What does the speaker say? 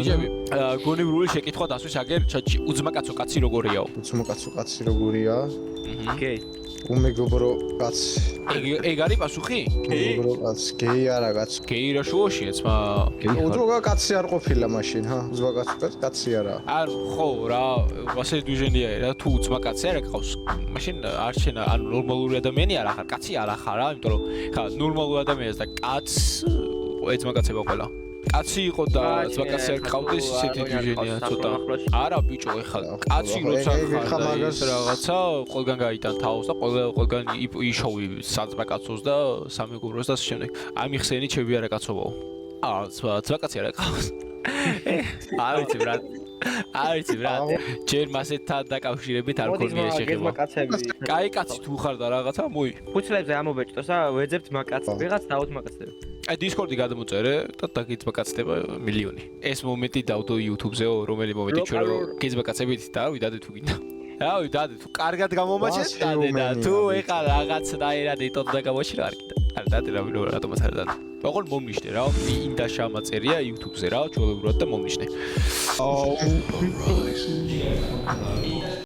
ბიჭები, გონივრული შეკითხვა დასვის აგერ ჩატში. უძმაკაცო კაცი როგორიაო? უცმოკაცო კაცი როგორია? გეი. უმეგობრო კაცი. ეგ არის პასუხი? უმეგობრო კაცი. გეი არა კაცი. გეი რა შუაშია ძმა? უძმოკა კაცი არ ყოფილა მაშინ, ჰა? უძმაკაცო კაცი არა. არ ხო რა, ასე დუჟენია რა, თუ უძმაკაცი არა გყავს. მაშინ არ შენა, ანუ ნორმალური ადამიანი არ ახარ, კაცი არ ახარ რა, იმიტომ რომ ხა ნორმალურ ადამიანს და კაცს ეძმაკაცება ყველა. კაცი იყო და ძმაკაცი არ გყავდეს ისეთი დუჟენია ცოტა. არა ბიჭო, ეხლა კაცი როცა ხარ და ეს რაღაცა ყველგან გაიტან თავს და ყველგან იშოვი საძმაკაცოს და სამეგობროს და ამ შემდეგ. აი მიხსენი ჩემი არა კაცობაო. ძმაკაცი არა გყავს. არ ვიცი ბრატ. არ ვიცი ბრატ. ჯერ მასეთთან დაკავშირებით არ ქონია შეხება. კაი კაცი თუ ხარ და რაღაცა მოი. ფუცლებზე ამობეჭდოს და ვეძებთ მაკაცს. ვიღაც დაუთ მაკაცებს. აი დისკორდი გადმოწერე და დაგიძმაკაცდება მილიონი. ეს მომენტი დავდო YouTube-ზეო, რომელი მომენტი ჩვენ რო გიძმაკაცებით და ვიდადე თუ გინდა. რავი, დადე თუ კარგად გამომაჩეთ, დადე და თუ ეხა რაღაცნაირად იტოდ და გამოჩი რა არ კიდე. არ დადე რა ვინო რატომაც არ დადე. ოღონ მომნიშნე რა, ინდა შემაწერია YouTube-ზე რა, ჩვეულებრივად და მომნიშნე.